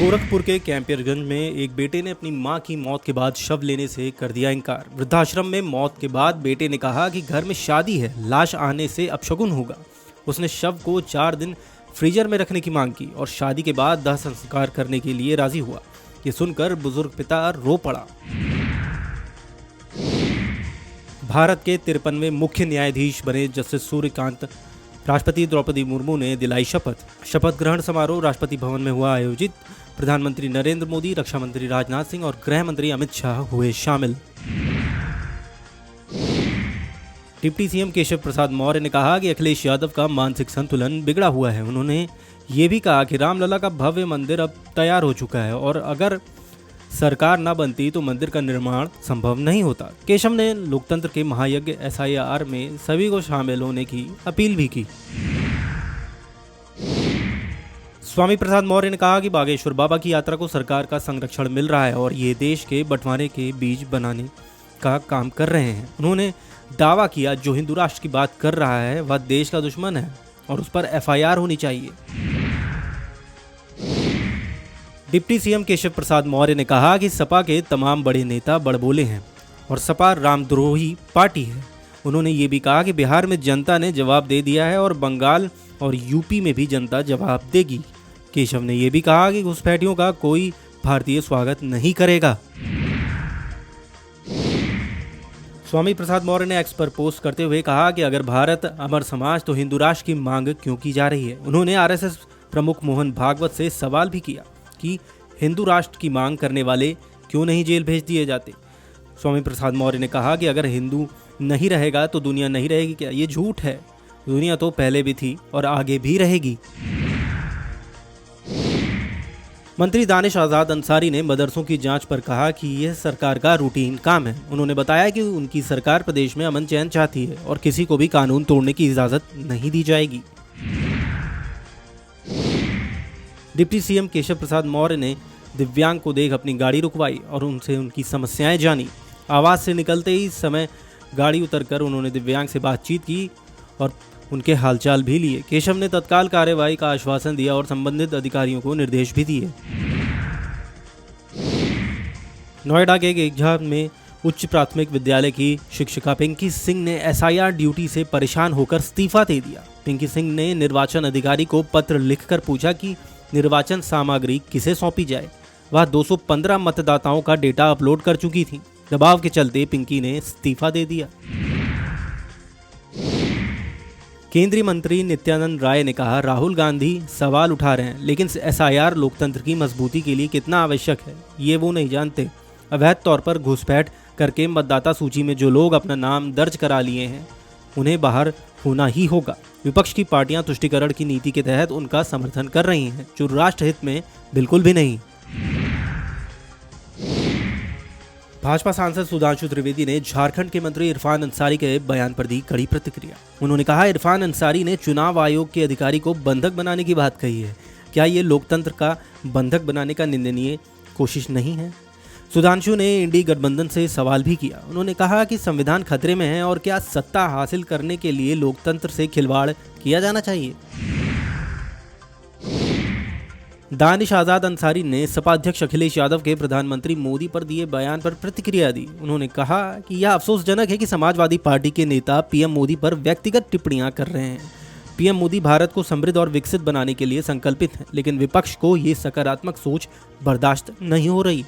गोरखपुर के कैंपियरगंज में एक बेटे ने अपनी मां की मौत के बाद शव लेने से कर दिया इनकार। वृद्धाश्रम में मौत के बाद बेटे ने कहा कि घर में शादी है, लाश आने से अपशगुन होगा। उसने शव को 4 दिन फ्रीजर में रखने की मांग की और शादी के बाद दाह संस्कार करने के लिए राजी हुआ। ये सुनकर बुजुर्ग पिता रो पड़ा। भारत के 53वें मुख्य न्यायाधीश बने जस्टिस सूर्यकांत राष्ट्रपति द्रौपदी मुर्मू ने दिलाई शपथ। शपथ ग्रहण समारोह राष्ट्रपति भवन में हुआ आयोजित। प्रधानमंत्री नरेंद्र मोदी, रक्षा मंत्री राजनाथ सिंह और गृह मंत्री अमित शाह हुए शामिल। डिप्टी सीएम केशव प्रसाद मौर्य ने कहा कि अखिलेश यादव का मानसिक संतुलन बिगड़ा हुआ है। उन्होंने ये भी कहा कि रामलला का भव्य मंदिर अब तैयार हो चुका है और अगर सरकार न बनती तो मंदिर का निर्माण संभव नहीं होता। केशव ने लोकतंत्र के महायज्ञ SIR में सभी को शामिल होने की अपील भी की। स्वामी प्रसाद मौर्य ने कहा कि बागेश्वर बाबा की यात्रा को सरकार का संरक्षण मिल रहा है और ये देश के बंटवारे के बीज बनाने का काम कर रहे हैं। उन्होंने दावा किया, जो हिंदू राष्ट्र की बात कर रहा है वह देश का दुश्मन है और उस पर FIR होनी चाहिए। डिप्टी सीएम केशव प्रसाद मौर्य ने कहा कि सपा के तमाम बड़े नेता बड़बोले हैं और सपा रामद्रोही पार्टी है। उन्होंने ये भी कहा कि बिहार में जनता ने जवाब दे दिया है और बंगाल और यूपी में भी जनता जवाब देगी। केशव ने यह भी कहा कि घुसपैठियों का कोई भारतीय स्वागत नहीं करेगा। स्वामी प्रसाद मौर्य ने एक्स पर पोस्ट करते हुए कहा कि अगर भारत अमर समाज तो हिंदू राष्ट्र की मांग क्यों की जा रही है। उन्होंने RSS प्रमुख मोहन भागवत से सवाल भी किया कि हिंदू राष्ट्र की मांग करने वाले क्यों नहीं जेल भेज दिए जाते। स्वामी प्रसाद मौर्य ने कहा कि अगर हिंदू नहीं रहेगा तो दुनिया नहीं रहेगी क्या? ये झूठ है। दुनिया तो पहले भी थी और आगे भी रहेगी। मंत्री दानिश आजाद अंसारी ने मदरसों की जांच पर कहा कि यह सरकार का रूटीन काम है। उन्होंने बताया कि उनकी सरकार प्रदेश में अमन चैन चाहती है और किसी को भी कानून तोड़ने की इजाजत नहीं दी जाएगी। डिप्टी सीएम केशव प्रसाद मौर्य ने दिव्यांग को देख अपनी गाड़ी रुकवाई और उनसे उनकी समस्याएं जानी। आवास से निकलते ही समय गाड़ी उतरकर उन्होंने दिव्यांग से बातचीत की और उनके हालचाल भी लिए। केशव ने तत्काल कार्यवाही का आश्वासन दिया और संबंधित अधिकारियों को निर्देश भी दिए। नोएडा के गेगझा में उच्च प्राथमिक विद्यालय की शिक्षिका पिंकी सिंह ने SIR ड्यूटी से परेशान होकर इस्तीफा दे दिया। पिंकी सिंह ने निर्वाचन अधिकारी को पत्र लिखकर पूछा कि निर्वाचन सामग्री किसे सौंपी जाए। वह 215 मतदाताओं का डेटा अपलोड कर चुकी थी। दबाव के चलते पिंकी ने इस्तीफा दे दिया। केंद्रीय मंत्री नित्यानंद राय ने कहा, राहुल गांधी सवाल उठा रहे हैं लेकिन SIR लोकतंत्र की मजबूती के लिए कितना आवश्यक है ये वो नहीं जानते। अवैध तौर पर घुसपैठ करके मतदाता सूची में जो लोग अपना नाम दर्ज करा लिए हैं उन्हें बाहर होना ही होगा। विपक्ष की पार्टियां तुष्टीकरण की नीति के तहत उनका समर्थन कर रही हैं, जो राष्ट्रहित में बिल्कुल भी नहीं। भाजपा सांसद सुधांशु त्रिवेदी ने झारखंड के मंत्री इरफान अंसारी के बयान पर दी कड़ी प्रतिक्रिया। उन्होंने कहा, इरफान अंसारी ने चुनाव आयोग के अधिकारी को बंधक बनाने की बात कही है। क्या ये लोकतंत्र का बंधक बनाने का निंदनीय कोशिश नहीं है? सुधांशु ने इंडी गठबंधन से सवाल भी किया। उन्होंने कहा कि संविधान खतरे में है और क्या सत्ता हासिल करने के लिए लोकतंत्र से खिलवाड़ किया जाना चाहिए। दानिश आजाद अंसारी ने सपा अध्यक्ष अखिलेश यादव के प्रधानमंत्री मोदी पर दिए बयान पर प्रतिक्रिया दी। उन्होंने कहा कि यह अफसोसजनक है कि समाजवादी पार्टी के नेता PM मोदी पर व्यक्तिगत टिप्पणियां कर रहे हैं। PM मोदी भारत को समृद्ध और विकसित बनाने के लिए संकल्पित हैं, लेकिन विपक्ष को ये सकारात्मक सोच बर्दाश्त नहीं हो रही।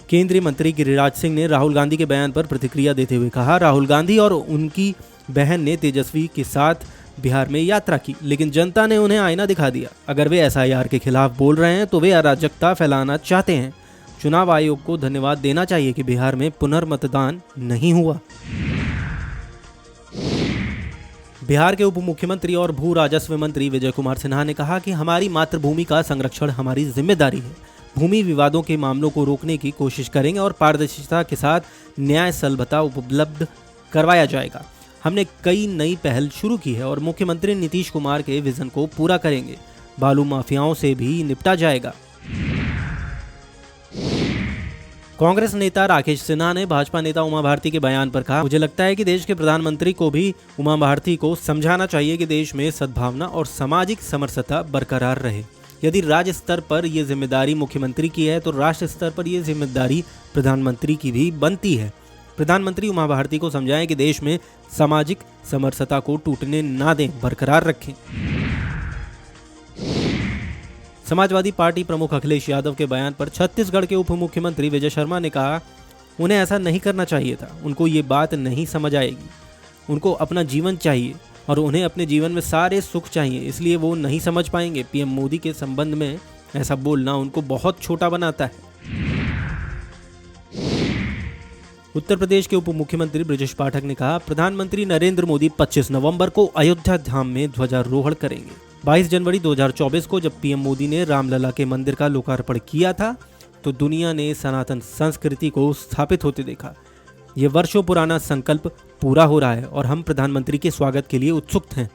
केंद्रीय मंत्री गिरिराज सिंह ने राहुल गांधी के बयान पर प्रतिक्रिया देते हुए कहा, राहुल गांधी और उनकी बहन ने तेजस्वी के साथ बिहार में यात्रा की, लेकिन जनता ने उन्हें आईना दिखा दिया। अगर वे SIR के खिलाफ बोल रहे हैं तो वे अराजकता फैलाना चाहते हैं। चुनाव आयोग को धन्यवाद देना चाहिए कि बिहार में पुनर्मतदान नहीं हुआ। बिहार के उप मुख्यमंत्री और भू राजस्व मंत्री विजय कुमार सिन्हा ने कहा कि हमारी मातृभूमि का संरक्षण हमारी जिम्मेदारी है। भूमि विवादों के मामलों को रोकने की कोशिश करेंगे और पारदर्शिता के साथ न्याय सुलभता उपलब्ध करवाया जाएगा। हमने कई नई पहल शुरू की है और मुख्यमंत्री नीतीश कुमार के विजन को पूरा करेंगे। बालू माफियाओं से भी निपटा जाएगा। कांग्रेस नेता राकेश सिन्हा ने भाजपा नेता उमा भारती के बयान पर कहा, मुझे लगता है कि देश के प्रधानमंत्री को भी उमा भारती को समझाना चाहिए कि देश में सद्भावना और सामाजिक समरसता बरकरार रहे। यदि राज्य स्तर पर यह जिम्मेदारी मुख्यमंत्री की है तो राष्ट्र स्तर पर यह जिम्मेदारी प्रधानमंत्री की भी बनती है। प्रधानमंत्री उमा भारती को समझाएं कि देश में सामाजिक समरसता को टूटने ना दें, बरकरार रखें। समाजवादी पार्टी प्रमुख अखिलेश यादव के बयान पर छत्तीसगढ़ के उप मुख्यमंत्री विजय शर्मा ने कहा, उन्हें ऐसा नहीं करना चाहिए था। उनको ये बात नहीं समझ आएगी। उनको अपना जीवन चाहिए और उन्हें अपने जीवन में सारे सुख चाहिए, इसलिए वो नहीं समझ पाएंगे। पीएम मोदी के संबंध में ऐसा बोलना उनको बहुत छोटा बनाता है। उत्तर प्रदेश के उप मुख्यमंत्री बृजेश पाठक ने कहा, प्रधानमंत्री नरेंद्र मोदी 25 नवंबर को अयोध्या धाम में ध्वजारोहण करेंगे। 22 जनवरी 2024 को जब पीएम मोदी ने रामलला के मंदिर का लोकार्पण किया था तो दुनिया ने सनातन संस्कृति को स्थापित होते देखा। ये वर्षों पुराना संकल्प पूरा हो रहा है और हम प्रधानमंत्री के स्वागत के लिए उत्सुक हैं।